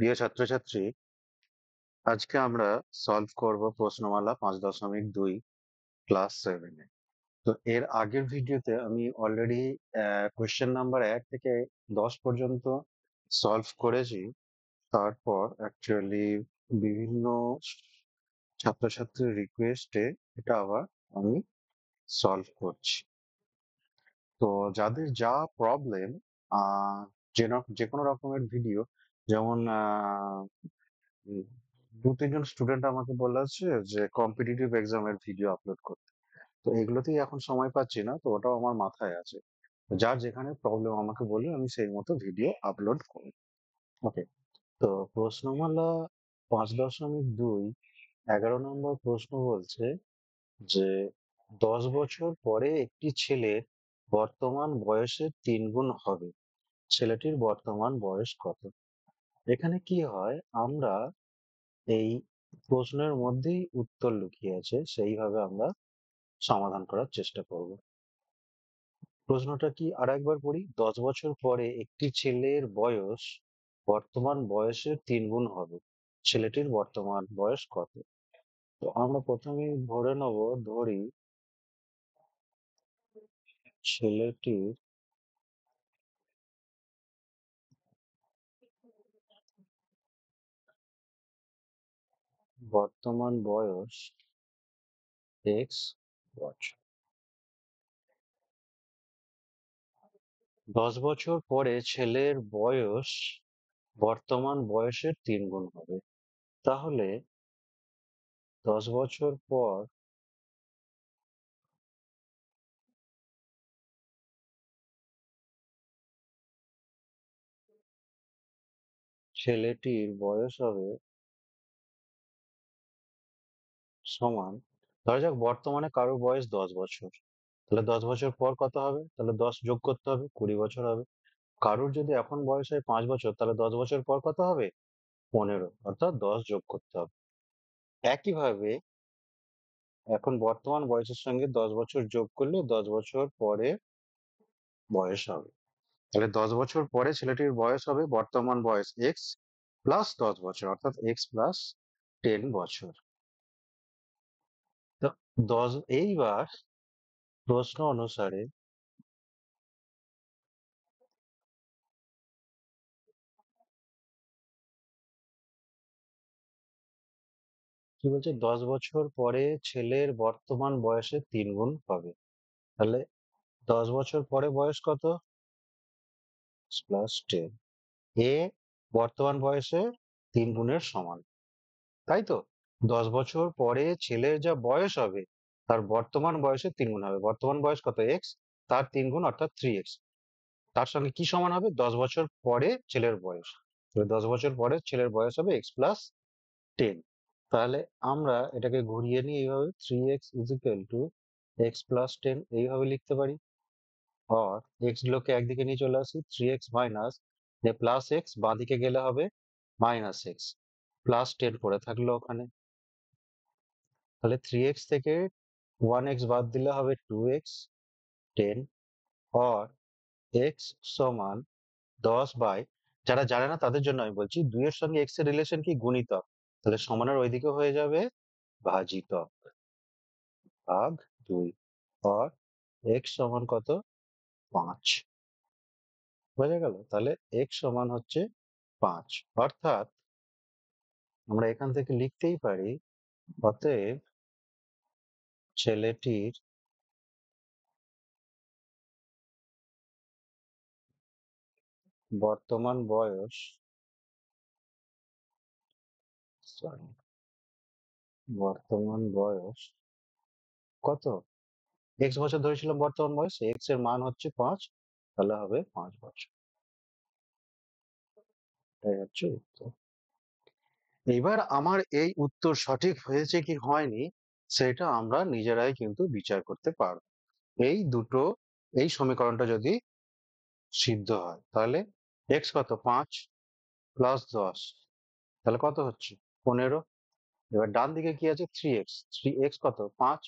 প্রিয় ছাত্রছাত্রী, আজকে আমরা সলভ করব প্রশ্নমালা 5.2 ক্লাস 7 এ। তো এর আগের ভিডিওতে আমি অলরেডি কোয়েশ্চেন নাম্বার 1 থেকে 10 পর্যন্ত সলভ করেছি। তারপর অ্যাকচুয়ালি বিভিন্ন ছাত্রছাত্রীর রিকোয়েস্টে এটা আবার আমি সলভ করছি। তো যাদের যা প্রবলেম, যে কোনো রকমের ভিডিও, যেমন উম, দু তিনজন স্টুডেন্ট আমাকে বলেছে যে কম্পিটিটিভ এক্সামের ভিডিও আপলোড করতে। তো এগুলোতেই এখন সময় পাচ্ছি না, তো ওটাও আমার মাথায় আছে। তো যার যেখানে প্রবলেম আমাকে বলে আমি সেই মতো ভিডিও আপলোড করি। ওকে। তো প্রশ্নমালা 5.2 11 নম্বর প্রশ্ন বলছে যে 10 বছর পরে একটি ছেলের বর্তমান বয়সের 3 গুণ হবে, ছেলেটির বর্তমান বয়স কত? এখানে কি হয়, আমরা এই প্রশ্নের মধ্যেই উত্তর লুকিয়ে আছে, সেইভাবে আমরা সমাধান করার চেষ্টা করব। প্রশ্নটা কি আরেকবার পড়ি। 10 বছর পরে একটি ছেলের বয়স বর্তমান বয়সের 3 গুণ হবে, ছেলেটির বর্তমান বয়স কত? তো আমরা প্রথমেই ধরি ছেলেটির বর্তমান বয়স এক্স বছর। 10 বছর পরে ছেলের বয়স বর্তমান বয়সের 3 গুণ হবে। তাহলে 10 বছর পর ছেলেটির বয়স হবে সমান, ধরা যাক বর্তমানে কারোর বয়স 10 বছর, তাহলে 10 বছর পর কত হবে? তাহলে 10 যোগ করতে হবে, 20 বছর হবে। কারোর যদি এখন বয়স হয় 5 বছর, তাহলে 10 বছর পর কত হবে? 15, অর্থাৎ 10 যোগ করতে হবে। একইভাবে এখন বর্তমান বয়সের সঙ্গে 10 বছর যোগ করলে 10 বছর পরে বয়স হবে। তাহলে 10 বছর পরে ছেলেটির বয়স হবে বর্তমান বয়স এক্স প্লাস 10 বছর, অর্থাৎ এক্স প্লাস 10 বছর। তো এইবার প্রশ্ন অনুসারে কি বলছে, 10 বছর পরে ছেলের বর্তমান বয়সের 3 গুণ হবে। তাহলে 10 বছর পরে বয়স কত? প্লাস 10। এ বর্তমান বয়সে 3 গুণের সমান, তাই তো? 10 বছর পরে ছেলের যা বয়স হবে তার বর্তমান বয়সের 3 গুণ হবে। বর্তমান বয়স কত? এক্স, তার 3 গুণ অর্থাৎ 3x। তার সঙ্গে কি সমান হবে? 10 বছর পরে ছেলের বয়স। তাহলে 10 বছর পরে ছেলের বয়স হবে x+10। তাহলে আমরা এটাকে ঘুরিয়ে নিয়ে এইভাবে 3x = x+10 এইভাবে লিখতে পারি। আর এক্স গুলোকে একদিকে নিয়ে চলে আসি, 3x মাইনাস প্লাস এক্স বাঁ দিকে গেলে হবে -x, +10 পড়ে থাকলো ওখানে। তাহলে 3x থেকে 1x বাদ দিলে হবে 2x 10, আর x সমান 10 যারা জানে না তাদের জন্য আমি বলছি, 2 এর সঙ্গে x এর রিলেশন কি? গুণিতক। তাহলে সমানের ওইদিকে হয়ে যাবে ভাজিতক, ভাগ 2। আর x সমান কত? 5। বোঝা গেল? তাহলে x সমান হচ্ছে 5। অর্থাৎ আমরা এখান থেকে লিখতেই পারি, অতএব ছেলেটির বর্তমান বয়স, সরি, বর্তমান বয়স কত? এক্স বছর ধরেছিলাম বর্তমান বয়স, এক্স এর মান হচ্ছে 5, তাহলে হবে 5 বছর। এটাই হচ্ছে উত্তর। এবার আমার এই উত্তর সঠিক হয়েছে কি হয়নি সেটা আমরা নিজেরাই কিন্তু বিচার করতে পারবো। এই দুটো, এই সমীকরণটা যদি সিদ্ধ হয় তাহলে এক্স কত? 5 প্লাস 10, তাহলে কত হচ্ছে? 15। এবার ডান দিকে কি আছে? 3x, 3x কত? 5,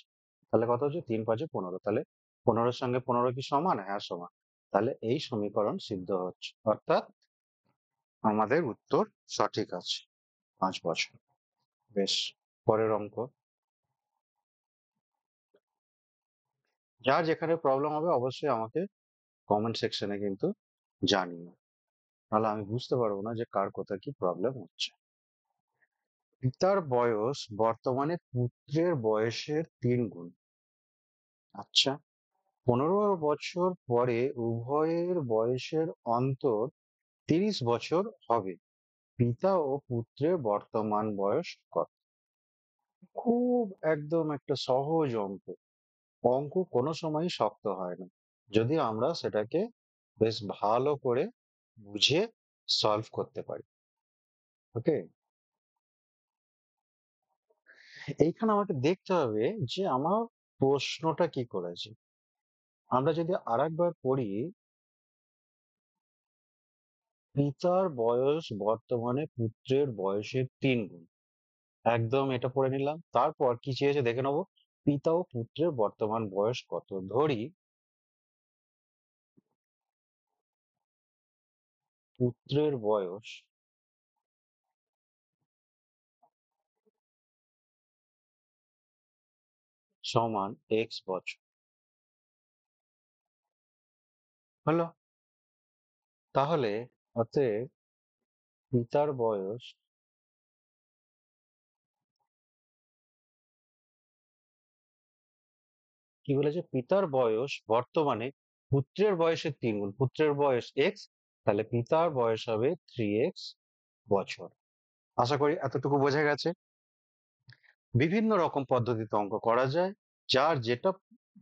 তাহলে কত হচ্ছে? 3×5 = 15। তাহলে 15-এর সঙ্গে 15 কি সমান? হ্যাঁ সমান। তাহলে এই সমীকরণ সিদ্ধ হচ্ছে, অর্থাৎ আমাদের উত্তর সঠিক আছে, 5 বছর। বেশ, পরের অঙ্ক। যার যেখানে প্রবলেম হবে অবশ্যই আমাকে কমেন্ট সেকশনে কিন্তু জানিও, নাহলে আমি বুঝতে পারবো না যে কার কোথায় কি প্রবলেম হচ্ছে। পিতার বয়স বর্তমানে পুত্রের বয়সের 3 গুণ। আচ্ছা, 15 বছর পরে উভয়ের বয়সের অন্তর 30 বছর হবে। পিতা ও পুত্রের বর্তমান বয়স কত? খুব একদম একটা সহজ অঙ্ক। অঙ্ক কোনো সময়ই শক্ত হয় না, যদি আমরা সেটাকে বেশ ভালো করে বুঝে সলভ করতে পারি। ওকে, এইখানে আমাকে দেখতে হবে যে আমার প্রশ্নটা কি করেছে। আমরা যদি আরেকবার পড়ি, পিতার বয়স বর্তমানে পুত্রের বয়সের 3 গুণ। একদম এটা পড়ে নিলাম, তারপর কি চেয়েছে দেখে নেবো। পিতা ও পুত্রের বর্তমান বয়স কত? ধরি পুত্রের বয়স সমান x বছর। হলো? তাহলে অতএব পিতার বয়স, কি বলেছে, পিতার বয়স বর্তমানে পুত্রের বয়সের 3 গুণ। পুত্রের বয়স x, তাহলে পিতার বয়স হবে 3x বছর। আশা করি এতটুকু বোঝা গেছে। বিভিন্ন রকম পদ্ধতিতে অঙ্ক করা যায়, যার যেটা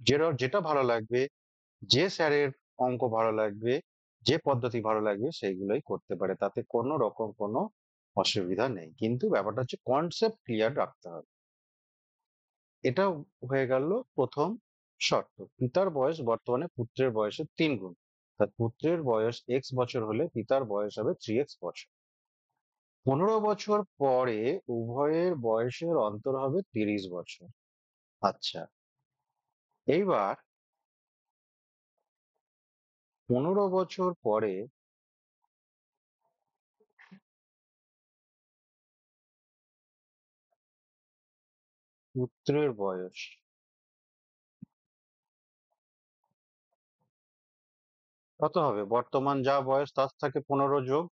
যেটা যেটা ভালো লাগবে, যে স্যারের অঙ্ক ভালো লাগবে, যে পদ্ধতি ভালো লাগবে সেইগুলোই করতে পারে, তাতে কোনো রকম কোনো অসুবিধা নেই। কিন্তু ব্যাপারটা হচ্ছে কনসেপ্ট ক্লিয়ার রাখতে হবে। এটা হয়ে গেল প্রথম শর্ত। পিতার বয়স বর্তমানে পুত্রের বয়সের 3 গুণ। তার পুত্রের বয়স x বছর হলে পিতার বয়স হবে 3x বছর। 15 বছর পরে উভয়ের বয়সের অন্তর হবে 30 বছর। আচ্ছা, এইবার 15 বছর পরে পুত্রের বয়স কত হবে? বর্তমান যা বয়স তার থেকে 15 যোগ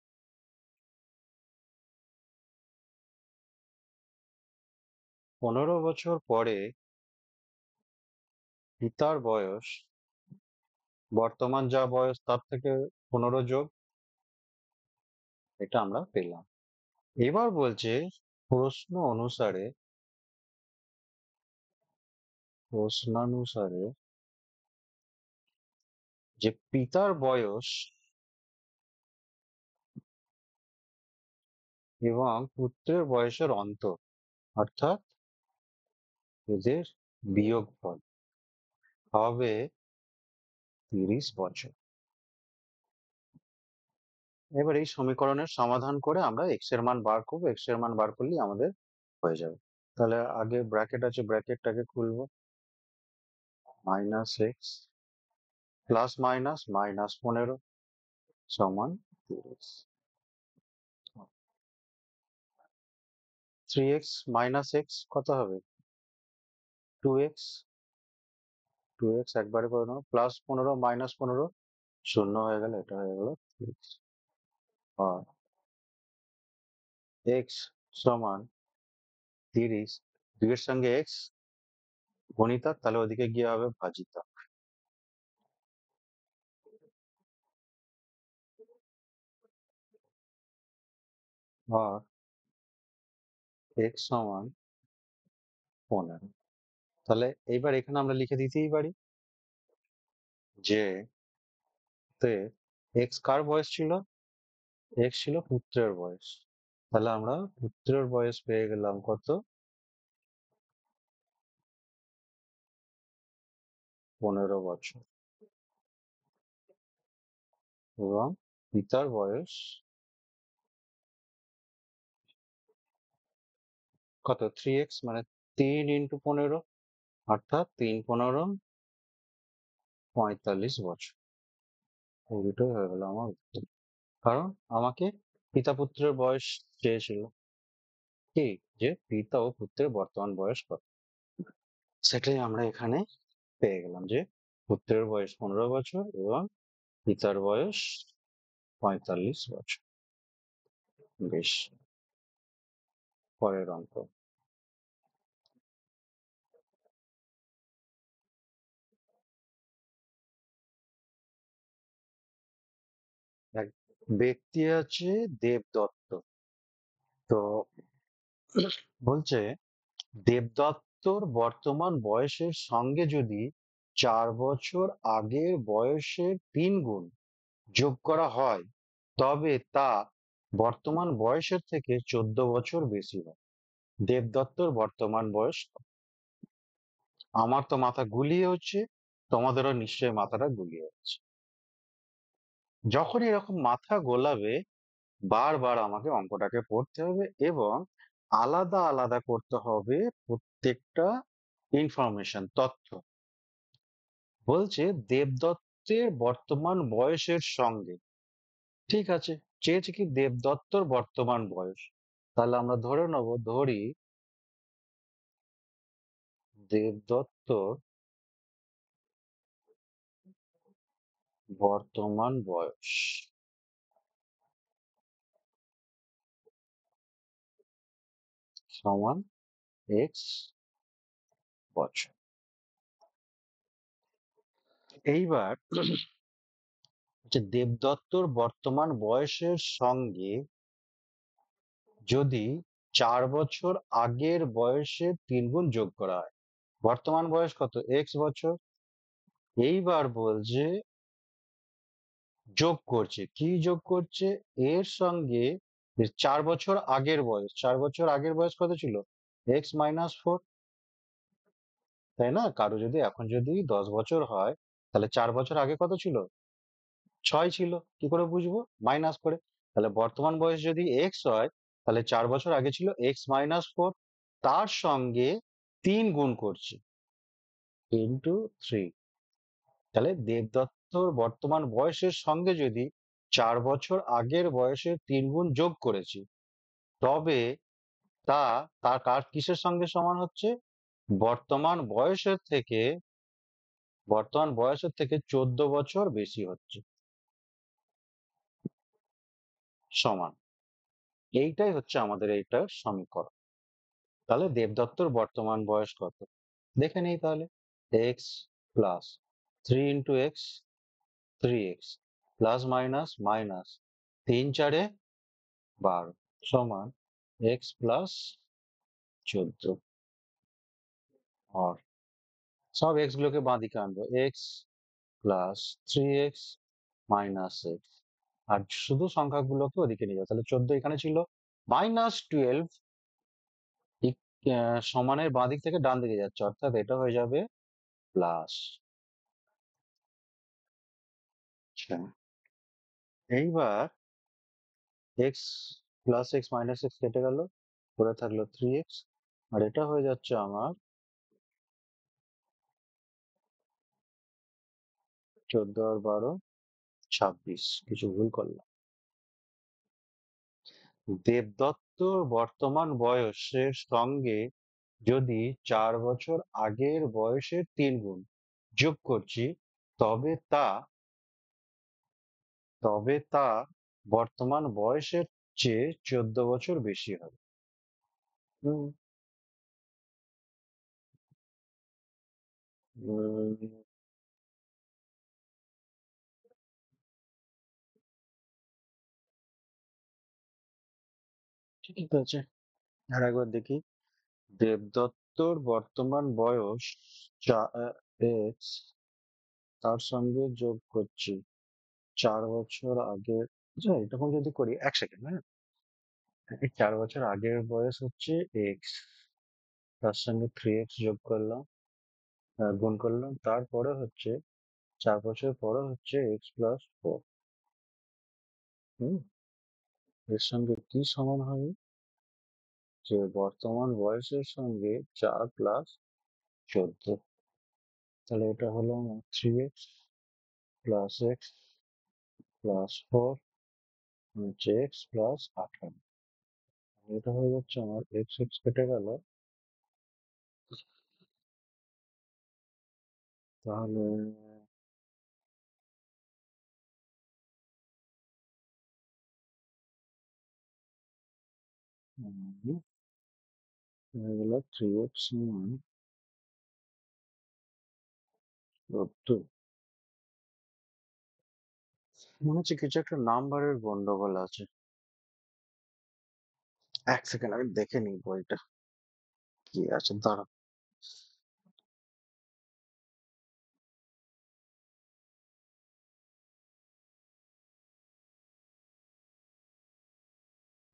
15 বছর পরে পিতার বয়স বর্তমান যা বয়স তার থেকে 15 যোগ, এটা আমরা পেলাম। এবার বলছে প্রশ্ন অনুসারে, প্রশ্নানুসারে যে পিতার বয়স এবং পুত্রের বয়সের অন্তর, অর্থাৎ এদের বিয়োগফল হবে 30 বছর। এবার এই সমীকরণের সমাধান করে আমরা এক্স এর মান বার করবো, এক্স এর মান বার করলেই আমাদের হয়ে যাবে। তাহলে আগে ব্র্যাকেট আছে, ব্র্যাকেটটাকে খুলবো। -x প্লাস মাইনাস -15 সমান 30। 3x - x কত হবে? 2x। 2x একবারে করে নেবো, +15 -15 শূন্য হয়ে গেল, এটা হয়ে গেল 3x। আর x সমান 30, 2 এর সঙ্গে x গুণিতক, তাহলে ওদিকে গিয়ে হবে ভাজিতক। আর x সমান 15। তাহলে এইবার এখানে আমরা লিখে দিতেই পারি যে তে x কার বয়স ছিল? x ছিল পুত্রের বয়স। তাহলে আমরা পুত্রের বয়স পেয়ে গেলাম কত? 15 বছর। এবং পিতার বয়স কত? 3x, মানে 3 × 15, অর্থাৎ 3×15 = 45 বছর। এই দুটোই হয়ে গেল আমার উত্তর। কারণ আমাকে পিতা পুত্রের বয়স চেয়েছিল, কি, যে পিতা ও পুত্রের বর্তমান বয়স কত। সেটাই আমরা এখানে পেয়ে গেলাম যে পুত্রের বয়স 15 বছর এবং পিতার বয়স 45 বছর। বেশ, পরের অঙ্ক। এক ব্যক্তি আছে দেবদত্ত। তো বলছে দেবদত্তর বর্তমান বয়সের সঙ্গে যদি 4 বছর আগের বয়সের 3 গুণ যোগ করা হয়, তবে তা বর্তমান বয়সের থেকে 14 বছর বেশি হয়। দেবদত্তর বর্তমান বয়স কত? আমার তো মাথা গুলিয়ে হচ্ছে, তোমাদেরও নিশ্চয়ই মাথাটা গুলিয়ে হচ্ছে। যখন এরকম মাথা গোলাবে, বারবার আমাকে অঙ্কটাকে পড়তে হবে এবং আলাদা আলাদা করতে হবে প্রত্যেকটা ইনফরমেশন, তথ্য। বলছে দেবদত্তের বর্তমান বয়সের সঙ্গে, ঠিক আছে, চেয়েছে কি দেবদত্তর বর্তমান বয়স। তাহলে আমরা ধরে নেব, ধরি দেবদত্তর বর্তমান বয়স সমান এক্স বছর। এইবার যে দেবদত্তর বর্তমান বয়সের সঙ্গে যদি 4 বছর আগের বয়সের 3 গুণ যোগ করা হয়, বর্তমান বয়স কত, এক্স বছর। এইবার বলছে যোগ করছে, কি যোগ করছে, এর সঙ্গে যে 4 বছর আগের বয়স, 4 বছর আগের বয়স কত ছিল, x-4। তাই না? কারো যদি এখন যদি 10 বছর হয়, তাহলে 4 বছর আগে কত ছিল, 6 ছিল। কি করে বুঝবো, মাইনাস করে। তাহলে বর্তমান বয়স যদি এক্স হয়, তাহলে 4 বছর আগে ছিল x-4, তার সঙ্গে 3 গুণ করছি, × 3। তাহলে দেবদত্তর বর্তমান বয়সের সঙ্গে যদি 4 বছর আগের বয়সের 3 গুণ যোগ করেছি, তবে তা তার কার কিসের সঙ্গে সমান হচ্ছে, বর্তমান বয়সের থেকে, বর্তমান বয়সের থেকে 14 বছর বেশি হচ্ছে, সমান। এইটাই হচ্ছে আমাদের এইটার সমীকরণ। তাহলে দেবদত্তর বর্তমান বয়স কত, দেখে নেই তাহলে। X plus 3 × x, 3x, plus minus minus, 3 × 4 = 12, সমান এক্স প্লাস 14। আর সব এক্স গুলোকে বাঁ দিকে আনবো, X plus 3x minus X, আর শুধু সংখ্যাগুলোকে ওদিকে নিয়ে যাবো। তাহলে 14 এখানে ছিল, -12 সমানের বাঁ দিক থেকে ডান দিকে যাচ্ছে, অর্থাৎ এটা হয়ে যাবে প্লাস। আচ্ছা, এইবার x plus x minus x কেটে গেল, পড়ে থাকলো 3x, আর এটা হয়ে যাচ্ছে আমার 14 আর 12 26, কিছু ভুল করলাম। দেবদত্তর বর্তমান বয়সের সঙ্গে যদি 4 বছর আগের বয়সের 3 গুণ যোগ করছি, তবে তা তবে তা বর্তমান বয়সের চেয়ে 14 বছর বেশি হবে। হুম, উম, ঠিক আছে, আর একবার দেখি। দেবদত্তর বর্তমান বয়স এক্স, তার সঙ্গে যোগ করছি 4 বছর আগের, আচ্ছা এরকম যদি করি, 1 সেকেন্ড, হ্যাঁ, এই 4 বছর আগের বয়স হচ্ছে এক্স, তার সঙ্গে 3x যোগ করলাম, গুণ করলাম, তারপরে হচ্ছে 4 বছর পরে হচ্ছে x+4। হুম, এর সঙ্গে কি সমান হবে, যে বর্তমান বয়সের সঙ্গে 4 + 14। তাহলে এটা হলো 3x + x + 4 হচ্ছে এক্স প্লাস 18, এটা হয়ে যাচ্ছে আমার এক্স এক্স কেটে গেল, তাহলে হয়ে গেল 3x সমান 72। মনে হচ্ছে কিছু একটা নাম্বারের গন্ডগোল আছে। এক সেকেন্ড আমি দেখে নিই বইটা কি আছে, দাঁড়া।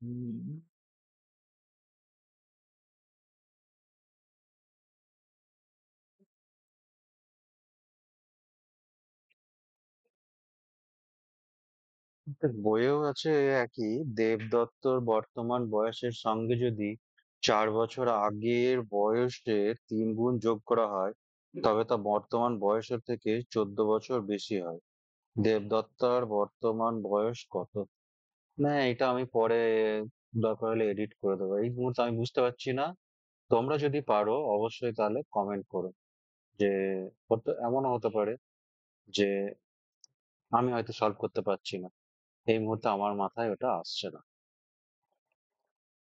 হুম, দেখ, বইয়েও আছে একই, দেবদত্তর বর্তমান বয়সের সঙ্গে যদি 4 বছর আগের বয়সের 3 গুণ যোগ করা হয় তবে তা বর্তমান বয়সের থেকে 14 বছর বেশি হয়। দেবদত্তার বর্তমান বয়স কত? না, এটা আমি পরে দরকার হলে এডিট করে দেবো, এই মুহূর্তে আমি বুঝতে পারছি না। তোমরা যদি পারো অবশ্যই তাহলে কমেন্ট করো, যে এমনও হতে পারে যে আমি হয়তো সলভ করতে পারছি না, এই মুহূর্তে আমার মাথায় ওটা আসছে না।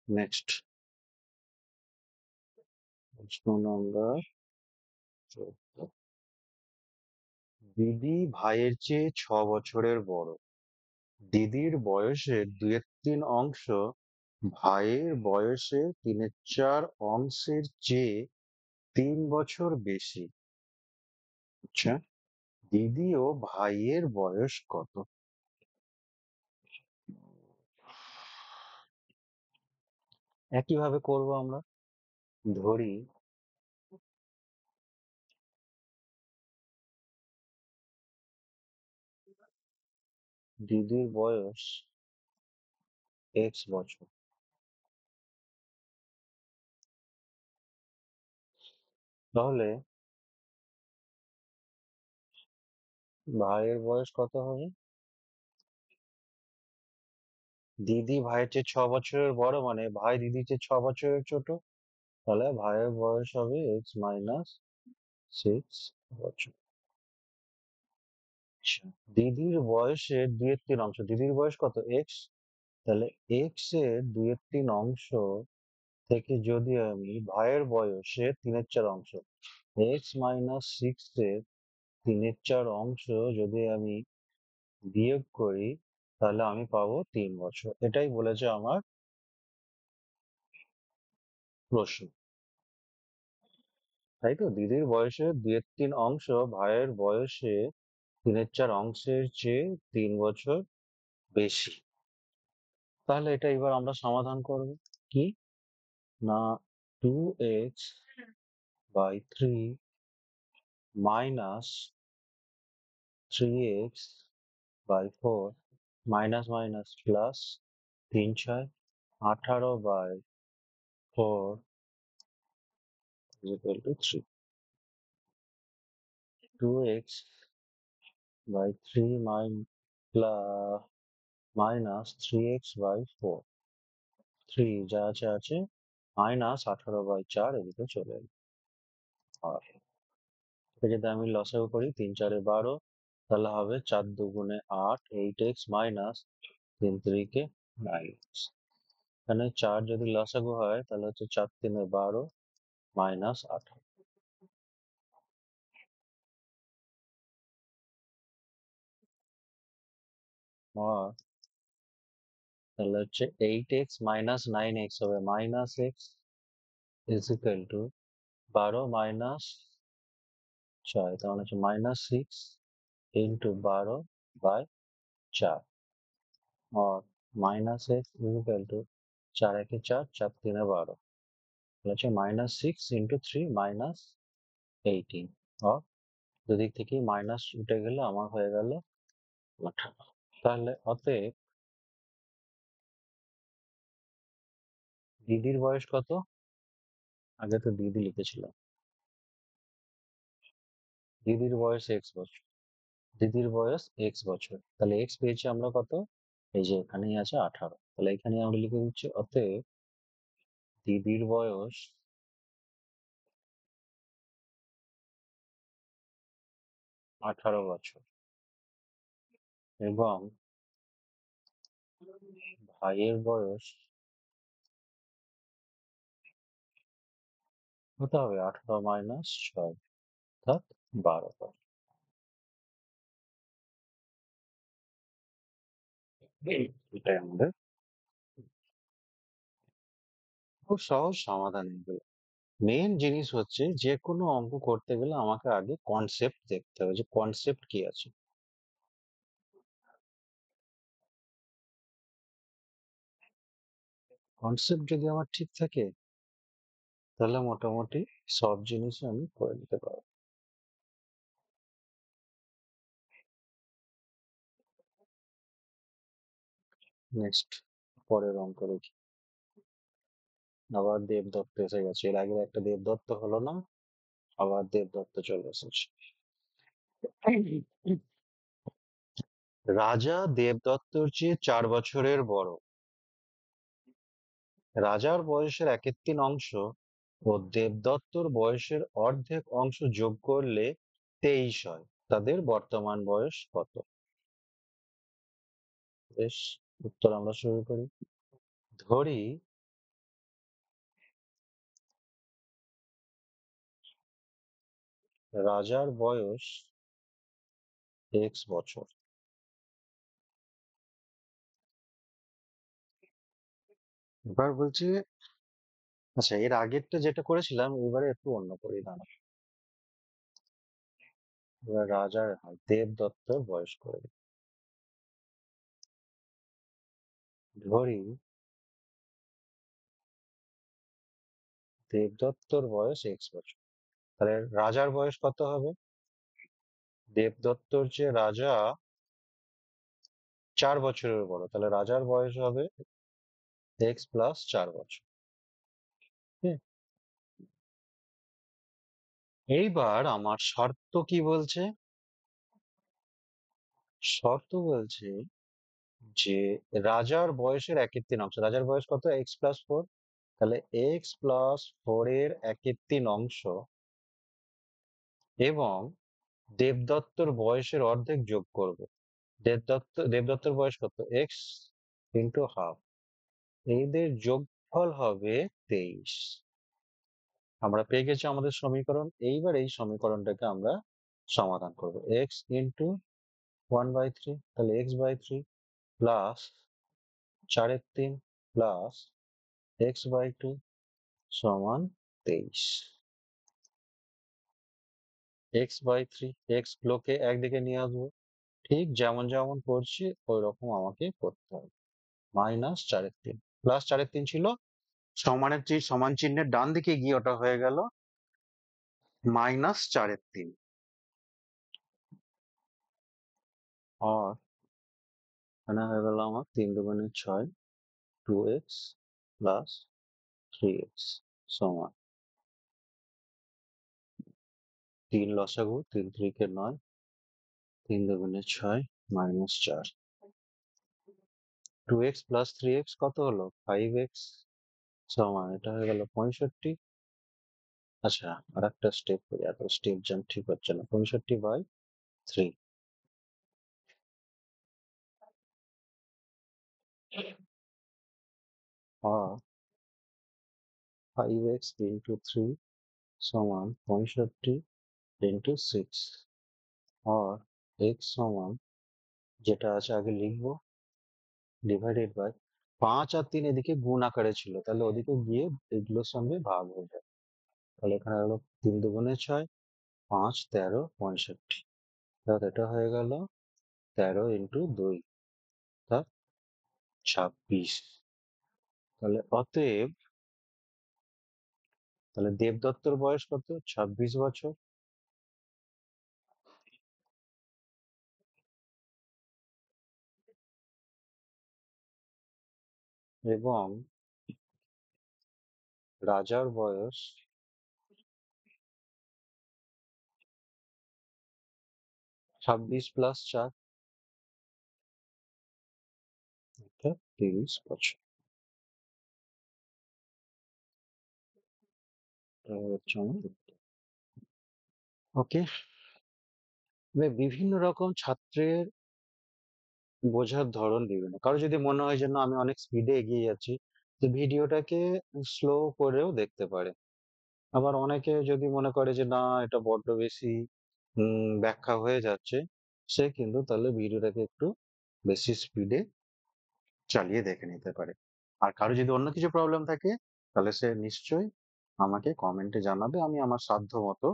নেক্সট প্রশ্ন নম্বর 14। দিদি ভাইয়ের চেয়ে 6 বছরের বড়। দিদির বয়সের 2/3 অংশ ভাইয়ের বয়সে 3/4 অংশের চেয়ে 3 বছর বেশি। আচ্ছা, দিদি ও ভাইয়ের বয়স কত? একইভাবে করব আমরা। ধরি দিদির বয়স x বছর, তাহলে ভাইয়ের বয়স কত হবে? দিদি ভাইয়ের চেয়ে 6 বছরের বড় মানে ভাই দিদির চেয়ে 6 বছরের ছোট, তাহলে ভাইয়ের বয়স হবে x - 6 বছর। আচ্ছা, দিদির বয়সের 2/3 অংশ, দিদির বয়স কত এক্স, তাহলে এক্স এর 2/3 অংশ থেকে যদি আমি ভাইয়ের বয়সের 3/4 অংশ, x - 6 এর 3/4 অংশ যদি আমি বিয়োগ করি, তাহলে আমি পাবো 3 বছর। এটাই বলেছে আমার প্রশ্ন, তাই তো? দিদির বয়সের 2/3 অংশ ভাইয়ের বয়সে 3/4 অংশের চেয়ে 3 বছর বেশি। তাহলে এটা এবার আমরা সমাধান করব। কি না, 2x/3 minus 3x/4 minus minus plus 3 × 6 18/4 equal to 3। 2x/3 minus 3x/4, 3 যা আছে আছে, মাইনাস 18/4 এদিকে চলে এলো। আর এটা যদি আমি লসাগু করি, 3 × 4 = 12, তাহলে হবে 4 × 2 = 8, 8x মাইনাস 3 × 3 = 9। এখানে 4 যদি লসাগু হয় তাহলে হচ্ছে 4 × 3 = 12 মাইনাস 18। আর তাহলে হচ্ছে 8x মাইনাস 9x হবে minus x is equal to 12 minus 6, তার মানে হচ্ছে -6 × 12/4। और माइनस एक्स इक्वल टू 4 × 1 = 4, 4 × 3 = 12, হচ্ছে -6 × 3 -18। और দুদিক থেকেই মাইনাস উঠে গেলে আমার হয়ে গেল 18। তাহলে অতএব দিদির বয়স কত? আগে তো দিদি লিখেছিলাম। দিদির বয়স x বছর, দিদির বয়স x বছর, তাহলে x পেয়েছি আমরা কত? এই যে এখানেই আছে 18, তাহলে এখানে আমরা লিখে দিচ্ছি অতএব দিদির বয়স 18 বছর এবং ভাইয়ের বয়স হতে হবে 18 - 6 অর্থাৎ 12 বছর। এটাই আমাদের খুব সহজ সমাধান এগুলো। মেন জিনিস হচ্ছে যে কোনো অঙ্ক করতে গেলে আমাকে আগে কনসেপ্ট দেখতে হবে যে কনসেপ্ট কি আছে। কনসেপ্ট যদি আমার ঠিক থাকে তাহলে মোটামুটি সব জিনিসই আমি করে নিতে পারবো। নেক্সট, পরের অঙ্ক দেখি। আবার দেবদত্ত এসে গেছে, এর আগে একটা দেবদত্ত হলো না, আবার দেবদত্ত চলে এসেছে। রাজা দেবদত্তর চেয়ে 4 বছরের বড়। রাজার বয়সের 1/3 অংশ ও দেবদত্তর বয়সের অর্ধেক অংশ যোগ করলে 23 হয়। তাদের বর্তমান বয়স কত? বেশ, উত্তর আমরা শুরু করি। ধরি রাজার বয়স x বছর। এবার বলছি, আচ্ছা এর আগেরটা যেটা করেছিলাম এবারে একটু অন্য করি, দাঁড়া। এবার রাজার দেবদত্তর বয়স করে দিই। ধরি দেবদত্তর বয়স x বছর, তাহলে রাজার বয়স কত হবে? দেবদত্তর যে রাজা 4 বছরের বড়, তাহলে রাজার বয়স হবে x + 4 বছর। হুম, এইবার আমার শর্ত কি বলছে? শর্ত বলছে যে রাজার বয়সের 1/3 অংশ, রাজার বয়স কত? x + 4, তাহলে x + 4 এর 1/3 অংশ এবং দেবদত্তর বয়সের অর্ধেক যোগ করব। দেবদত্তর বয়স কত? x × ½ এদের যোগফল হবে 23। আমরা পেয়ে গেছি আমাদের সমীকরণ। এইবার এই সমীকরণটাকে আমরা সমাধান করব। x × 1/3, তাহলে x/3 প্লাস 4/3 প্লাস x/2 সমান 23। x/3, x গুলোকে একদিকে নিয়ে আসবো, ঠিক যেমন যেমন করছি ওই রকম আমাকে করতে হবে। -4/3 +4/3 ছিল, সমান চিহ্নের ডান দিকে গিয়ে ওটা হয়ে গেল -4/3। আর এখানে হয়ে গেল আমার 3 × 2 = 6, 2x প্লাস 3x সমান 3 লসাগু, 3 × 3 = 9, 3 × 2 = 6 -4। 2x প্লাস 3x কত হলো? 5x সমান, এটা হয়ে গেল 65। আচ্ছা, আর একটা স্টেপ করি, এত স্টেপ জাম ঠিক হচ্ছে না। 65/3 আর 5x × 3 সমান 65/6 আর x সমান, যেটা আছে আগে লিখবো, ডিভাইডেড বাই 5 আর 3 এদিকে গুণ আকারে ছিল, তাহলে ওদিকে গিয়ে এগুলোর সঙ্গে ভাগ হয়ে যায়। তাহলে এখানে হলো 3 × 2 = 6, 5 13 65, অর্থাৎ এটা হয়ে গেল 13 × 2 অর্থাৎ 26। অতএব তাহলে দেবদত্তর বয়স কত? 26 বছর এবং রাজার বয়স 26 + 4, অর্থাৎ 30 বছর। এটা হচ্ছে আমার উত্তর। ওকে। বিভিন্ন রকম ছাত্রের বোঝার ধরন বিভিন্ন। কারো যদি মনে হয় যে না আমি অনেক স্পিডে এগিয়ে যাচ্ছি, তো ভিডিওটাকে স্লো করেও দেখতে পারে। আবার অনেকে যদি মনে করে যে না এটা বড্ড বেশি ব্যাখ্যা হয়ে যাচ্ছে, সে কিন্তু তাহলে ভিডিওটাকে একটু বেশি স্পিডে চালিয়ে দেখে নিতে পারে। আর কারো যদি অন্য কিছু প্রবলেম থাকে, তাহলে সে নিশ্চয়ই আমাকে কমেন্টে জানাবে, আমি আমার সাধ্য মতো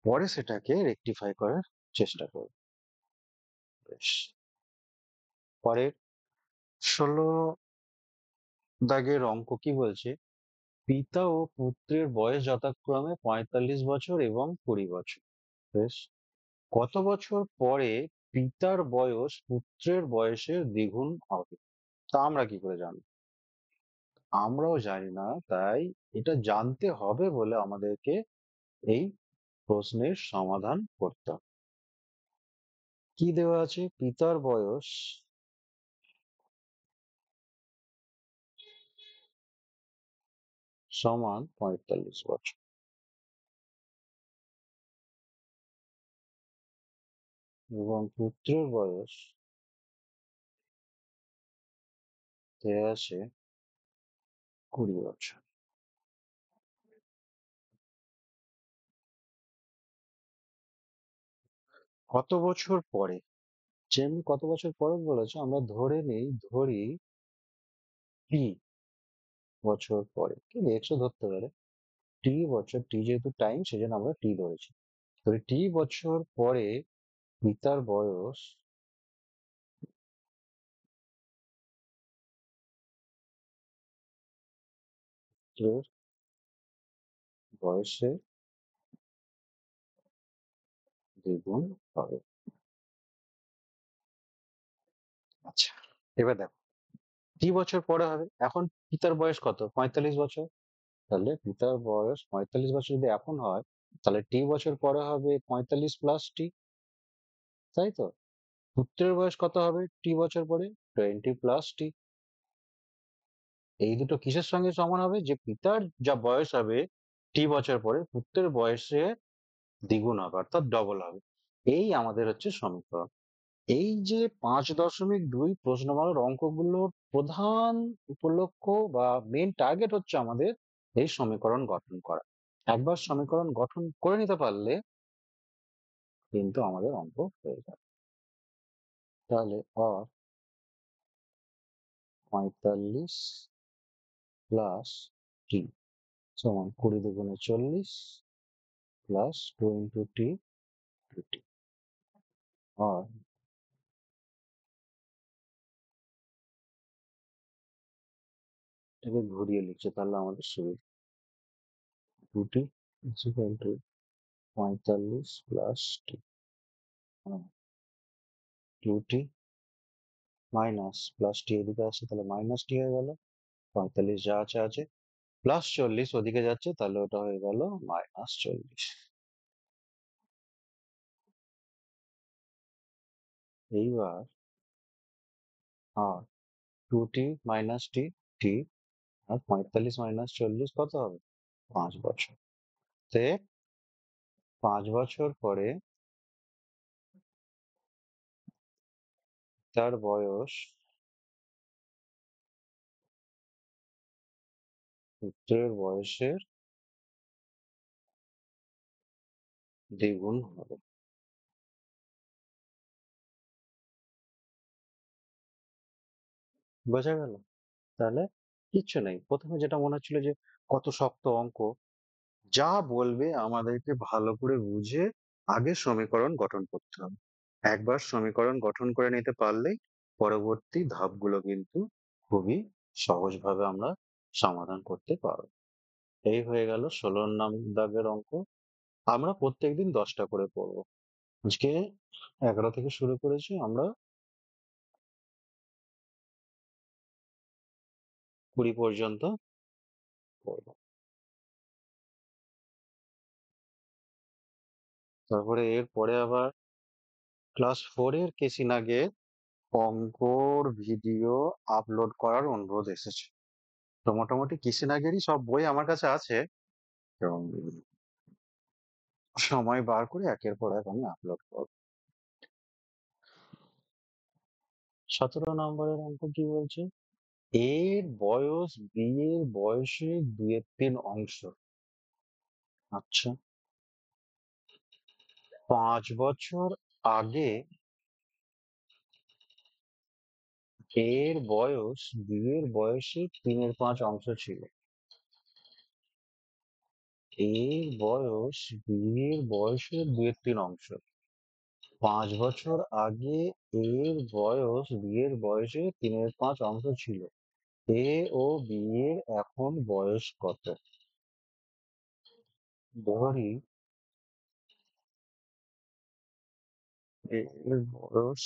পরে সেটাকে রেকটিফাই করার চেষ্টা করব। বেশ, পরের 16 দাগের অঙ্ক কি বলছে? পিতা ও পুত্রের বয়স যথাক্রমে 45 বছর এবং 20 বছর। বেশ, কত বছর পরে পিতার বয়স পুত্রের বয়সের দ্বিগুণ হবে? তা আমরা কি করে জানবো? আমরাও জানি না, তাই এটা জানতে হবে বলে আমাদেরকে এই প্রশ্নের সমাধান করতে হবে। কি দেওয়া আছে? পিতার বয়স সমান 45 বছর এবং পুত্রের বয়স দেওয়া আছে 20 বছর। কত বছর পরে? যেমনি কত বছর পরে বলেছে, আমরা ধরে নেই, ধরি টি বছর পরে, কিন্তু এক্সও ধরতে পারে। টি বছর, টি যেহেতু টাইম সেজন্য আমরা টি ধরেছি। তবে টি বছর পরে পিতার বয়স পুত্রের বয়সে দ্বিগুণ হবে। আচ্ছা, এবার দেখো টি বছর পরে হবে, এখন পিতার বয়স কত? 45 বছর। তাহলে পিতার বয়স 45 বছর যদি এখন হয়, তাহলে টি বছর পরে হবে 45 প্লাস টি, তাই তো? পুত্রের বয়স কত হবে টি বছর পরে? 20 প্লাস টি। এই দুটো কিসের সঙ্গে সমান হবে? যে পিতার যা বয়স হবে টি বছর পরে, পুত্রের বয়সে দ্বিগুণ হবে, অর্থাৎ ডবল হবে। এই আমাদের হচ্ছে সমীকরণ। এই যে 5.2 প্রশ্নমালার অঙ্কগুলোর প্রধান উপলক্ষ্য বা মেন টার্গেট হচ্ছে আমাদের এই সমীকরণ গঠন করা। একবার সমীকরণ গঠন করে নিতে পারলে কিন্তু আমাদের অঙ্ক হয়ে যাবে। তাহলে 45 প্লাস টি সমান 20 দুগুণে 40 প্লাস 2 ইন্টু টি, 2t। আর এটাকে ঘুরিয়ে লিখছে তাহলে আমাদের সুবিধা। 2t is equal to 45 plus T, 2t minus plus T এদিকে আসছে, তাহলে মাইনাস টি হয়ে গেল। 45 যা আছে আছে, প্লাস 40 ওদিকে যাচ্ছে, তাহলে ওটা হয়ে গেল -40। এইবার আর 2t মাইনাস টি, টি, আর 45 মাইনাস 40 কত হবে? 5 বছর। তে 5 বছর পরে তার বয়স পুত্রের বয়সের দ্বিগুণ হবে। বোঝা গেল? তাহলে কিচ্ছু নেই, প্রথমে যেটা মনে হচ্ছিল যে কত শক্ত অঙ্ক, যা বলবে আমাদেরকে ভালো করে বুঝে আগে সমীকরণ গঠন করতে হবে। একবার সমীকরণ গঠন করে নিতে পারলেই পরবর্তী ধাপগুলো কিন্তু খুবই সহজভাবে আমরা সমাধান করতে পারবো। এই হয়ে গেল 16 দাগের অঙ্ক। আমরা প্রত্যেকদিন 10টা করে পড়বো। আজকে 11 থেকে শুরু করেছি, আমরা 20 পর্যন্ত পড়বো। তারপরে এর পরে আবার ক্লাস 4 এর কেসি নাগের অঙ্কর ভিডিও আপলোড করার অনুরোধ এসেছে। তো মোটামুটি কিসেনাগেরই সব বই আমার কাছে আছে এবং সময় বার করে একের পর এক আমি আপলোড করব। 17 নম্বরের অঙ্ক কি বলছে? এর বয়স বি এর বয়সের 2/3 অংশ। আচ্ছা, 5 বছর আগে এর বয়স বি এর বয়সের 3/5 অংশ ছিল। এর বয়স বি এর বয়সের 2/3 অংশ। 5 বছর আগে এর বয়স বি এর বয়সের 3/5 অংশ ছিল। এ ও বি এর এখন বয়স কত? ধরি এর বয়স,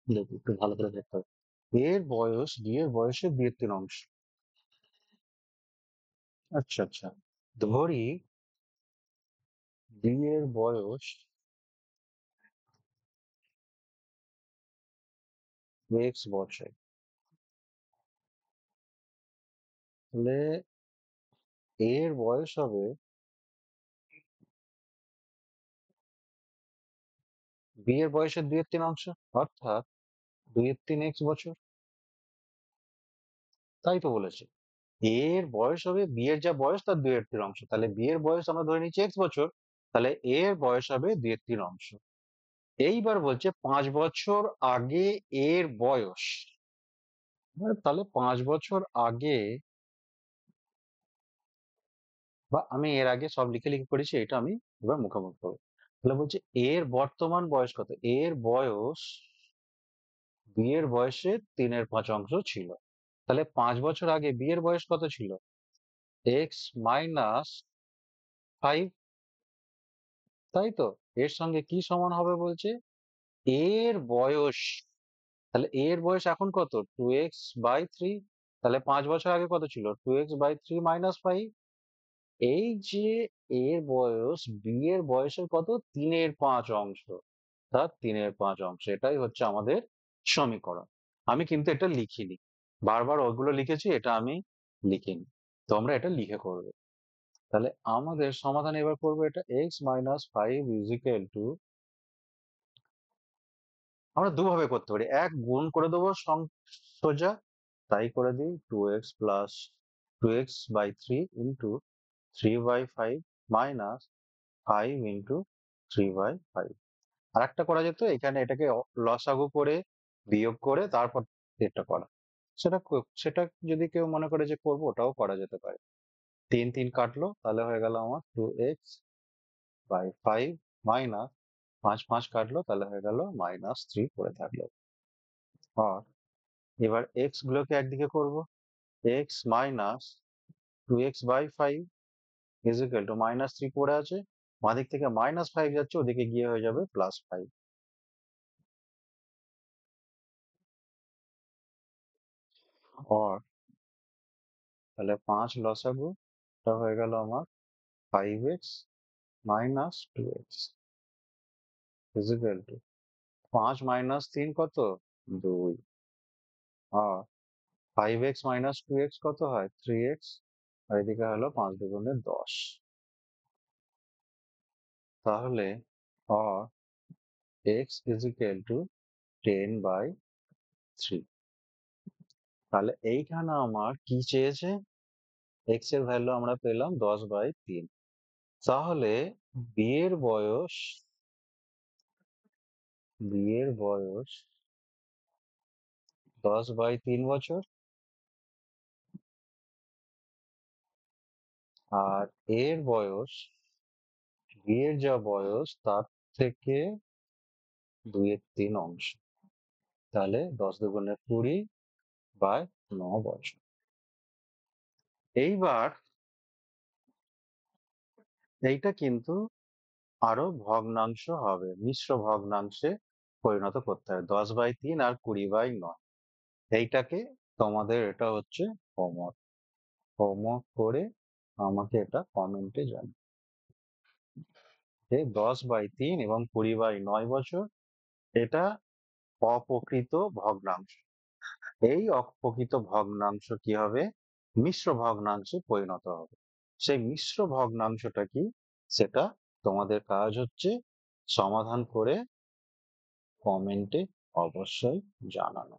দেখি একটু ভালো করে দেখতে হবে। এর বয়স বি এর বয়সের 2/3 অংশ। আচ্ছা আচ্ছা, ধরি বি এর বয়স এক্স বছর, তাহলে এর বয়স হবে বি এর বয়সের 2/3 অংশ, অর্থাৎ 2/3 x বছর। তাই তো বলেছে, এর বয়স হবে বি এর যা বয়স তার 2/3 অংশ, তাহলে বি এর বয়স আমরা ধরে নিচ্ছি x বছর, তাহলে এর বয়স হবে 2/3 অংশ। এইবার বলছে 5 বছর আগে এর বয়স, তাহলে 5 বছর আগে, বা আমি এর আগে সব লিখে লিখে করেছি, এটা আমি এবার মুখোমুখি করবো। তাহলে বলছে এর বর্তমান বয়স কত? এর বয়স বি এর বয়সের 3/5 অংশ ছিল। তাহলে 5 বছর আগে বি এর বয়স কত ছিল? x - 5, তাই তো? এর সঙ্গে কি সমান হবে বলছে? এর বয়স, তাহলে এর বয়স এখন কত? 2x/3। তাহলে 5 বছর আগে কত ছিল? 2x/3 - 5। এই যে এর বয়স বি এর বয়সের কত? 3/5 অংশ, অর্থাৎ 3/5 অংশ। এটাই হচ্ছে আমাদের সমীকরণ। আমি কিন্তু এটা লিখিনি, বারবার ওগুলো লিখেছি, এটা আমি লিখিনি। তোমরা এটা লিখে করবে। তাহলে আমাদের সমাধান এবার করবো এটা x - 5 = আমরা দুভাবে করতে পারি। এক, গুণ করে দেবো সোজা, তাই করে দিই 2x + 2x/3 × 3/5 - 5 × 3/5। আর একটা করা যেত, এখানে এটাকে লসাগু করে বিয়োগ করে তারপর এটা করা। সেটা যদি কেউ মনে করে যে করবো, ওটাও করা যেতে পারে। 3 3 কাটলো, তাহলে হয়ে গেল আমার 2x/5 মাইনাস 5 5 কাটলো, তাহলে হয়ে গেল -3 পড়ে থাকলো। আর এবার x গুলোকে একদিকে করব, x - 2x/5 = -3 পড়ে আছে, বাঁ দিক থেকে -5 যাচ্ছে, ওদিকে গিয়ে হয়ে যাবে +5। আর তাহলে 5 লসাগু, এটা হয়ে গেল আমার 5x - 2x = 5 - 3 কত? 2। আর 5x - 2x কত হয়? 3x। আর এদিকে হলো 5 দুগুণে 10। তাহলে or x = 10/3। তাহলে এইখানে আমার কি চেয়েছে? x এর ভ্যালু আমরা পেলাম 10/3। তাহলে বি এর বয়স বি এর বয়স 10/3 বছর, আর এর বয়স বি এর যা বয়স তার থেকে 2/3 অংশ, তাহলে 10 দুগুণে 20/9 বছর। এইবার এইটা কিন্তু আরো ভগ্নাংশ হবে, মিশ্র ভগ্নাংশে পরিণত করতে হবে, 10/3 আর 20/9। এইটাকে তোমাদের এটা হচ্ছে হোমওয়ার্ক, হোমওয়ার্ক করে আমাকে এটা কমেন্টে জানাও যে 10/3 এবং 20/9 বছর, এটা অপ্রকৃত ভগ্নাংশ। এই অপ্রকৃত ভগ্নাংশ কি হবে? মিশ্র ভগ্নাংশে পরিণত হবে। সেই মিশ্র ভগ্নাংশটা কি, সেটা তোমাদের কাজ হচ্ছে সমাধান করে কমেন্টে অবশ্যই জানানো।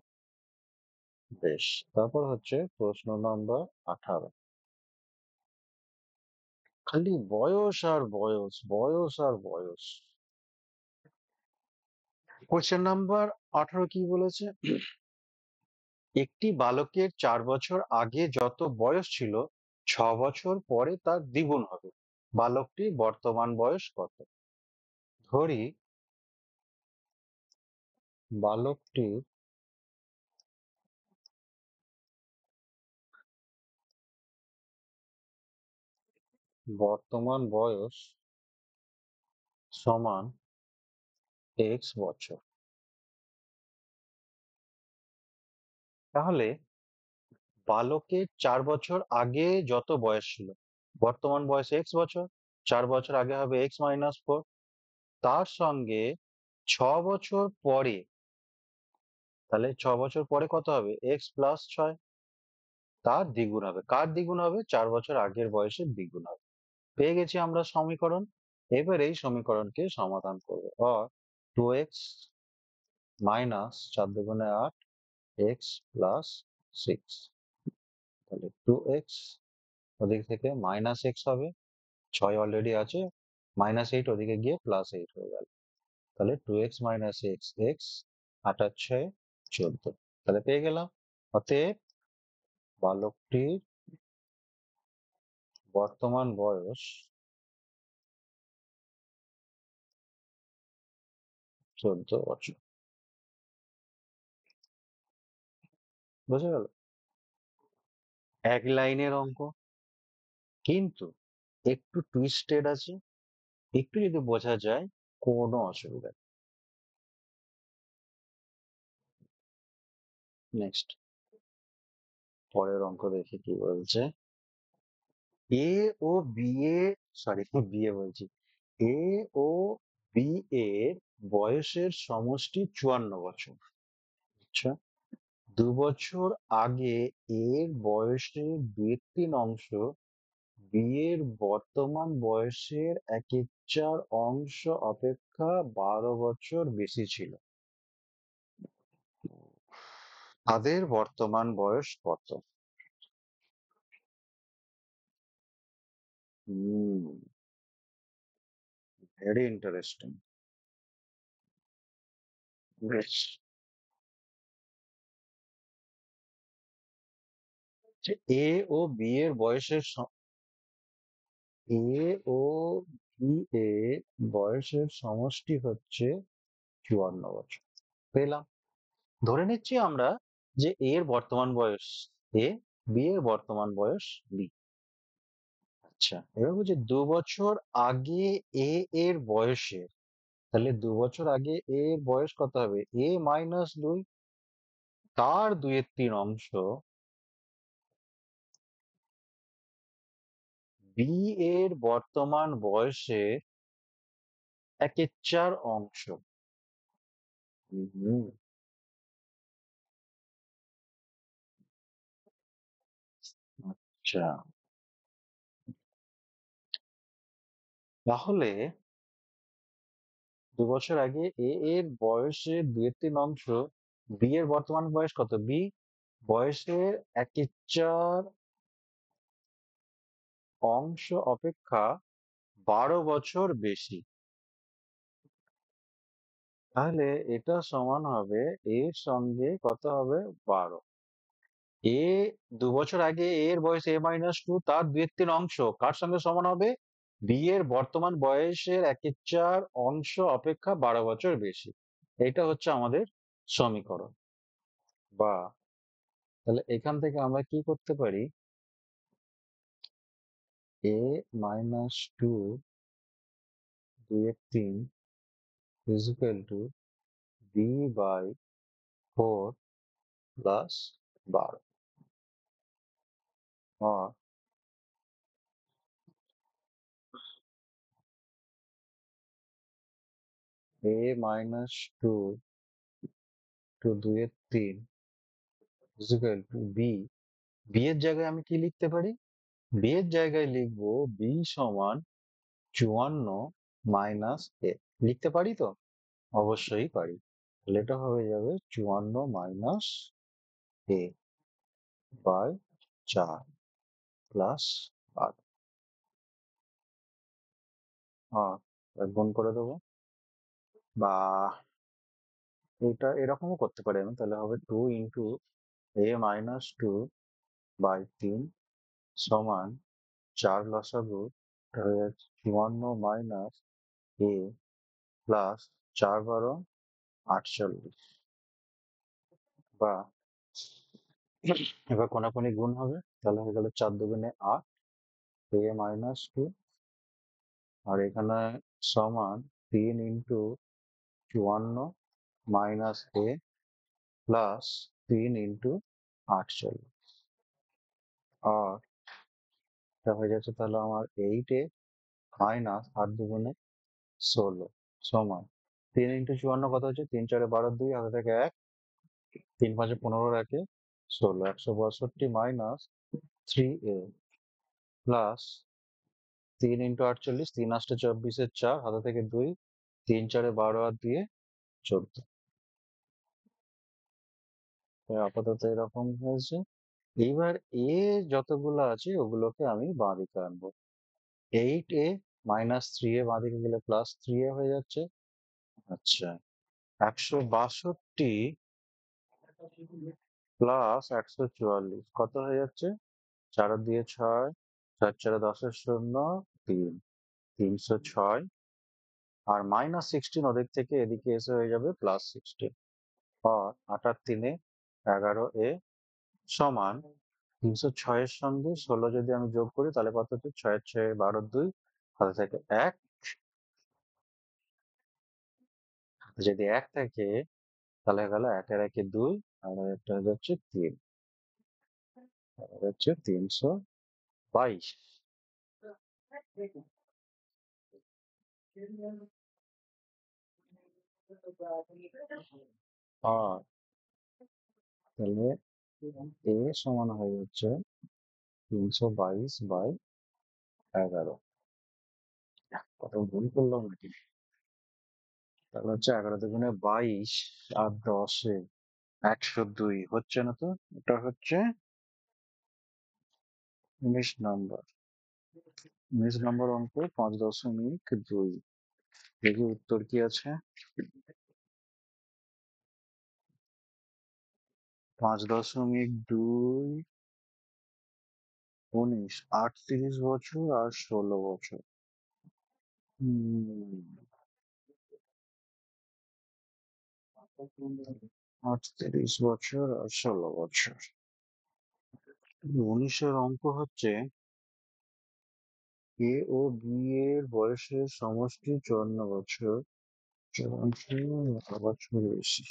বেশ, তারপর হচ্ছে প্রশ্ন নম্বর 18। খালি বয়স আর বয়স, বয়স আর বয়স। কোশ্চেন নাম্বার 18 কি বলেছে? একটি বালকের 4 বছর আগে যত বয়স ছিল, 6 বছর পরে তার দ্বিগুণ হবে। বালকটির বর্তমান বয়স কত? ধরি বালকটির বর্তমান বয়স সমান x বছর। তাহলে বালকের 4 বছর আগে যত বয়স ছিল, বর্তমান বয়স x বছর, 4 বছর আগে হবে x-4, তার সঙ্গে 6 বছর পরে, তাহলে 6 বছর পরে কত হবে? x+6, তার দ্বিগুণ হবে। কার দ্বিগুণ হবে? 4 বছর আগের বয়সের দ্বিগুণ হবে। পেয়ে গেছি আমরা সমীকরণ। এবার এই সমীকরণকে সমাধান করবো। অর 2x মাইনাস 4 × 8 x+6, তাহলে 2x ওদিক থেকে -x হবে, 6 অলরেডি আছে, -8 ওদিকে গিয়ে +8 হয়ে গেল। তাহলে 2x - x, x 8 আর 6 14, তাহলে পেয়ে গেলাম। অতএব বালকটির বর্তমান বয়স 14 বছর। বুঝা গেল? এক লাইনের অঙ্ক, কিন্তু একটু টুইস্টেড আছে। একটু যদি বোঝা যায়, কোনো অসুবিধা নেই। নেক্সট, পরের অঙ্ক দেখি কি বলছে। এ ও B A, sorry B A বলছি, এ ও বি এর বয়সের সমষ্টি 54 বছর। আচ্ছা, 2 বছর আগে এর বয়সের 2/3 অংশ বি এর বর্তমান বয়সের 1/4 অংশ অপেক্ষা 12 বছর বেশি ছিল। তাদের বর্তমান বয়স কত? হুম, ভেরি ইন্টারেস্টিং। বেশ, যে এ ও বি এর বয়সের এ ও বি এর বয়সের সমষ্টি হচ্ছে 54 বছর। পেলাম। ধরে নিচ্ছি আমরা যে এ এর বর্তমান বয়স এ, বি এর বর্তমান বয়স বি। আচ্ছা, এবার বলছি 2 বছর আগে এ এর বয়সে, তাহলে 2 বছর আগে এ এর বয়স কত হবে? a-2, তার 2/3 অংশ বি এর বর্তমান বয়সের 1/4 অংশ। হুম, আচ্ছা, তাহলে 2 বছর আগে এ এর বয়সের 2/3 অংশ বি এর বর্তমান বয়স কত? বি বয়সের 1/4 অংশ অপেক্ষা 12 বছর বেশি। তাহলে এটা সমান হবে, এর সঙ্গে কত হবে? 12। এ 2 বছর আগে এর বয়স a-2, তার 2/3 অংশ কার সঙ্গে সমান হবে? বি এর বর্তমান বয়সের 1/4 অংশ অপেক্ষা 12 বছর বেশি। এটা হচ্ছে আমাদের সমীকরণ। বা তাহলে এখান থেকে আমরা কি করতে পারি? a-2 2/3 is equal to b/4 + 12, or a-2 two 2 এর 3 ইকুয়াল টু বি। বি এর জায়গায় আমি কি লিখতে পারি? বি এর জায়গায় লিখবো বি সমান 54 মাইনাস এ। লিখতে পারি তো? অবশ্যই পারি। তাহলে এটা হয়ে যাবে 54 মাইনাস এ বাই 4 প্লাস 8। গুণ করে দেবো, বা এটা এরকমও করতে পারি আমি। তাহলে হবে 2 ইন্টু এ মাইনাস 2 বাই 3 সমান 4 লসাগু, এটা হয়ে যাচ্ছে 54 মাইনাস এ প্লাস 4 12 48, বা এবার কোনাকুনি গুণ হবে, তাহলে হয়ে গেল 4 দুগুণে 8 এ মাইনাস 2, আর এখানে সমান 3 ইন্টু 54 মাইনাস এ প্লাস 3 ইন্টু 48, আর এটা হয়ে যাচ্ছে তাহলে আমার 8 এ মাইনাস 8 দুগুণে 16 সমান 3 ইন্টু 54 কত হচ্ছে, 3 4 12 2 হাতে থেকে 1, 3 5 15 একে 16, 162 মাইনাস 3a প্লাস 3 ইন্টু 48, 3 8 24 4 হাতে থেকে 2, 3 4 12 আর 2 14। আপাতত এরকম হয়েছে। এইবার এ যতগুলো আছে ওগুলোকে আমি বাঁ দিকে আনবো। 8a মাইনাস 3a বাঁ দিকে গেলে প্লাস 3a হয়ে যাচ্ছে। আচ্ছা, 162 প্লাস 144 কত হয়ে যাচ্ছে? 4 দিয়ে 6, 4 4 10 শূন্য 3, 306, আর মাইনাস 16 ওদিক থেকে এদিকে এসে হয়ে যাবে প্লাস 16, আর 8 আর 3 11 এ সমান 306 এর সঙ্গে 16 যদি আমি যোগ করি তাহলে কত হচ্ছে, 6 6 12 2 হাতে থেকে 1, যদি 1 থাকে তাহলে গেল 1 এর 1 এ 2, আর একটা হয়ে যাচ্ছে 3, হচ্ছে 322। আর তাহলে এ সমান হয়ে যাচ্ছে 322/11। কত ভুল করলাম নাকি? তাহলে হচ্ছে 11 দুগুণে 22 আর 10 102 হচ্ছে না তো? এটা হচ্ছে 19 নম্বর। 19 নম্বর অঙ্ক 5.2। দেখি উত্তর কি আছে। 5.2 19, 38 বছর আর 16 বছর। 38 বছর আর 16 বছর। 19-এর অঙ্ক হচ্ছে এ ও বি এর বয়সের সমষ্টি 54 বছর, বছর বেশি।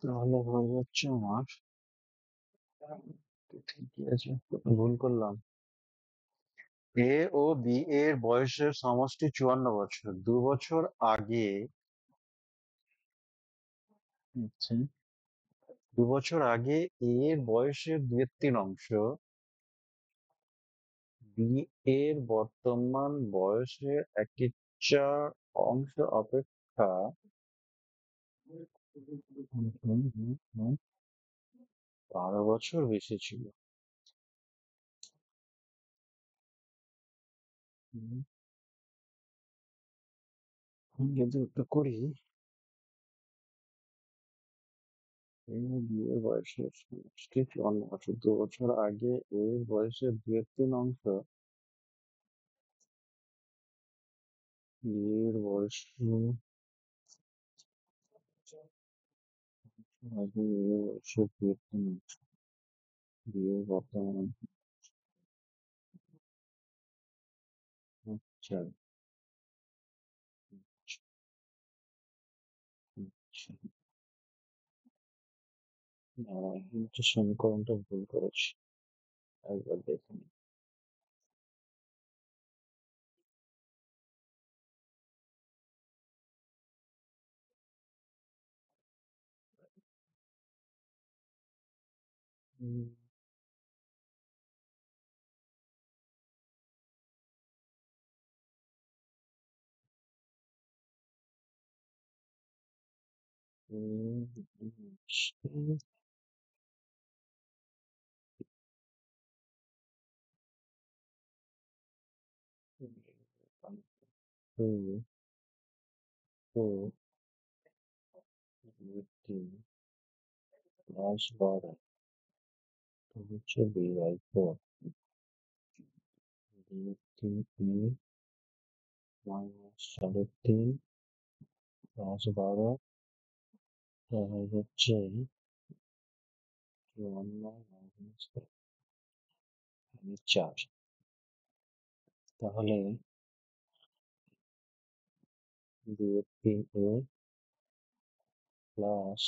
তাহলে হয়ে যাচ্ছে আমার, ঠিকই আছে, ভুল করলাম। এ ও বি এর বয়সের সমষ্টি 54 বছর, 2 বছর আগে, আচ্ছা, 2 বছর আগে এ এর বয়সের 2/3 অংশ বি এর বর্তমান বয়সের 1/4 অংশ অপেক্ষা 12 বছর বেশি ছিল। যদি একটা করি, বিয়ের বয়সের সমষ্টি 54 বছর, 2 বছর আগে এর বয়সের 2/3 অংশ বিয়ের বয়স আগে এর বয়সের 2/3 অংশ বিয়ের বর্তমান, আচ্ছা আচ্ছা, কিন্তু সমীকরণটা ভুল করেছি, একবার দেখুন। উম, উম, উম, two, four, তিন প্লাস 12 হচ্ছে 2/4 3 মাইনাস 3.5 প্লাস 12 হচ্ছে মাইনাস 4। তাহলে 2/3 প্লাস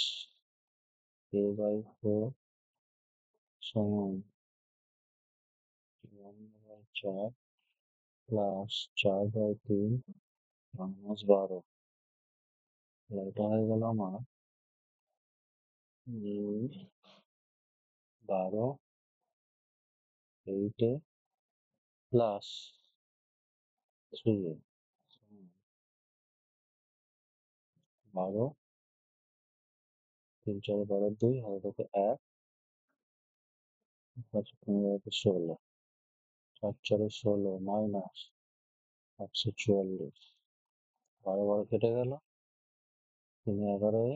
a/4 সমান 1/4 প্লাস 4/3 মাইনাস 12। এটা হয়ে গেল আমার 12 8 প্লাস 3 12 3 4 12 2 হাতে থেকে 1 5 15 16 4 4 16 মাইনাস 144 12 12 কেটে গেল 3 11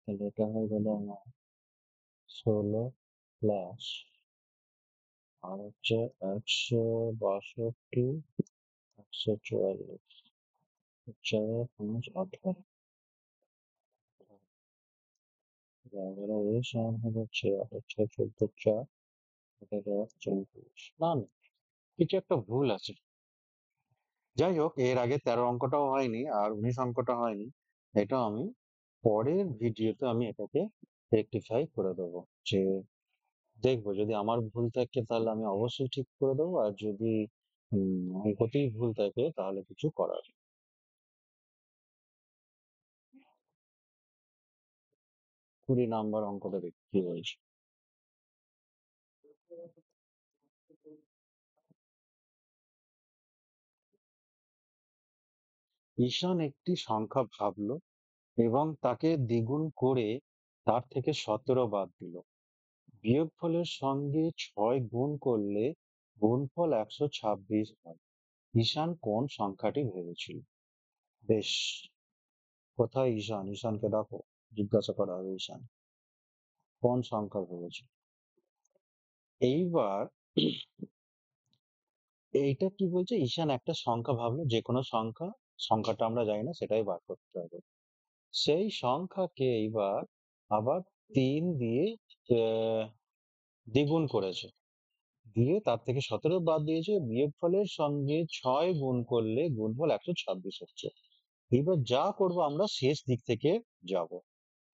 তাহলে এটা হয়ে গেল আমার 16 প্লাস আর হচ্ছে 162 144 4 5 18 11 সমান হয়ে যাচ্ছে 18 14 4 এটা 34 না না কিছু একটা ভুল আছে। যাই হোক এর আগে 13 অঙ্কটাও হয়নি আর 19 অঙ্কটা হয়নি। এটা আমি পরের ভিডিওতে আমি এটাকে রেকটিফাই করে দেবো, যে দেখবো যদি আমার ভুল থাকে তাহলে আমি অবশ্যই ঠিক করে দেবো, আর যদি অঙ্কতেই ভুল থাকে তাহলে কিছু করার নেই। 20 নাম্বার অঙ্কটা দেখি কি বলছে। ঈশান একটি সংখ্যা ভাবলো এবং তাকে দ্বিগুণ করে তার থেকে 17 বাদ দিল। বিয়োগফলের সঙ্গে 6 গুণ করলে গুণফল 126 হয়। ঈশান কোন সংখ্যাটি ভেবেছিল? বেশ, কোথায় ঈশান? ঈশানকে ডাকো, জিজ্ঞাসা করা হবে ঈশান কোন সংখ্যা ভেবেছিল। এইবার এইটা কি বলছে, ঈশান একটা সংখ্যা ভাবলো, যে কোনো সংখ্যা, সংখ্যাটা আমরা জানি না সেটাই বার করতে হবে। সেই সংখ্যাকে এইবার আবার 3 দিয়ে আহ, দ্বিগুণ করেছে, দিয়ে তার থেকে 17 বাদ দিয়েছে, বিয়োগফলের সঙ্গে 6 গুণ করলে গুণফল 126 হচ্ছে। এবার যা করব আমরা শেষ দিক থেকে যাব।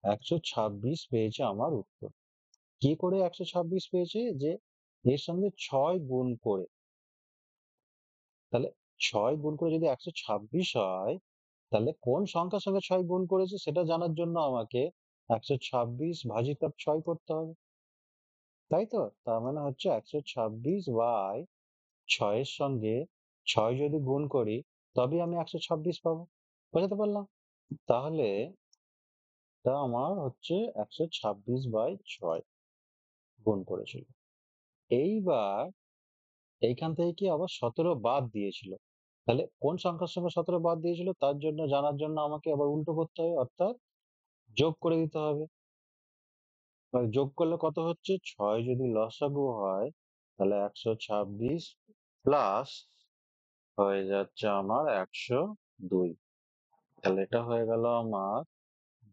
126 পেয়েছে আমার উত্তর। কি করে 126 পেয়েছে? যে এর সঙ্গে 6 গুণ করে, তাহলে 6 গুণ করে যদি 126 হয়, তাহলে কোন সংখ্যার সঙ্গে 6 গুণ করেছে সেটা জানার জন্য আমাকে 126 ভাজিতক 6 করতে হবে, তাই তো? তার মানে হচ্ছে 126 বাই 6 এর সঙ্গে 6 যদি গুণ করি তবেই আমি 126 পাবো। বোঝাতে পারলাম? তাহলে তা আমার হচ্ছে 126/6 গুণ করেছিল। এইবার এইখান থেকে কি আবার 17 বাদ দিয়েছিল, তাহলে কোন সংখ্যার সঙ্গে 17 বাদ দিয়েছিল তার জন্য জানার জন্য আমাকে আবার উল্টো করতে হবে, অর্থাৎ যোগ করে দিতে হবে। এবার যোগ করলে কত হচ্ছে, 6 যদি লসাগু হয় তাহলে 126 প্লাস হয়ে যাচ্ছে আমার 102। তাহলে এটা হয়ে গেল আমার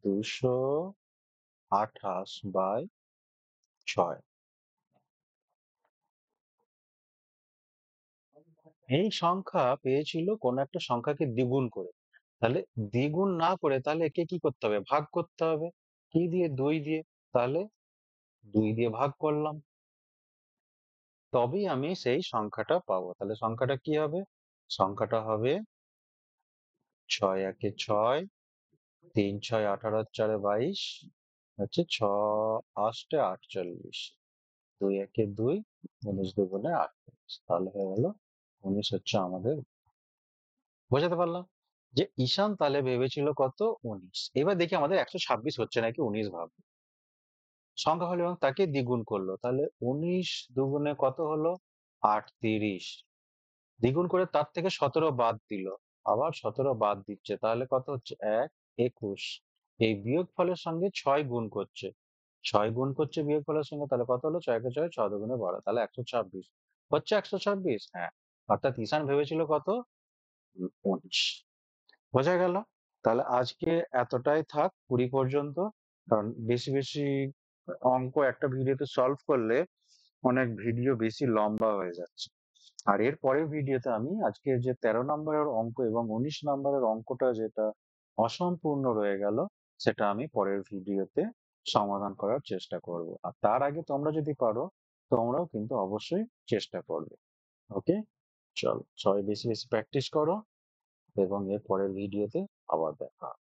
228/6। এই সংখ্যা পেয়েছিল কোন একটা সংখ্যাকে দ্বিগুণ করে, তাহলে দ্বিগুণ না করে তাহলে একে কি করতে হবে, ভাগ করতে হবে। কি দিয়ে? 2 দিয়ে। তাহলে 2 দিয়ে ভাগ করলাম, তবেই আমি সেই সংখ্যাটা পাবো। তাহলে সংখ্যাটা কি হবে? সংখ্যাটা হবে 6 একে 6, 3 6 18 4 22, হচ্ছে 6 8 2 একে 2, 19 দুগুণে 48, তাহলে হয়ে গেল 19 হচ্ছে আমাদের। বোঝাতে পারলাম যে ঈশান তাহলে ভেবেছিল কত, 19। এবার দেখি আমাদের 126 হচ্ছে নাকি 19 ভাববো। সংখ্যা হলো এবং তাকে দ্বিগুণ করলো, তাহলে 19 দুগুণে কত হলো, 38। দ্বিগুণ করে তার থেকে 17 বাদ দিল, আবার 17 বাদ দিচ্ছে, তাহলে কত হচ্ছে, 21। এই বিয়োগ ফলের সঙ্গে 6 গুণ করছে, 6 গুণ করছে বিয়োগ ফলের সঙ্গে, তাহলে কত হলো, 6 কে 6, 6 দুগুণে 12, তাহলে 126 হচ্ছে। 126, হ্যাঁ। অর্থাৎ ঈশান ভেবেছিল কত, 19। বোঝা গেল? তাহলে আজকে এতটাই থাক, 20 পর্যন্ত। কারণ বেশি বেশি অঙ্ক একটা ভিডিওতে সলভ করলে অনেক ভিডিও বেশি লম্বা হয়ে যাচ্ছে। আর এর পরের ভিডিওতে আমি আজকের যে 13 নম্বরের অঙ্ক এবং 19 নম্বরের অঙ্কটা যেটা অসম্পূর্ণ রয়ে গেল, সেটা আমি পরের ভিডিওতে সমাধান করার চেষ্টা করব। আর তার আগে তোমরা যদি পারো, তোমরাও কিন্তু অবশ্যই চেষ্টা করবে। ওকে, চলো সবাই বেশি বেশি প্র্যাকটিস করো এবং এর পরের ভিডিওতে আবার দেখা হবে।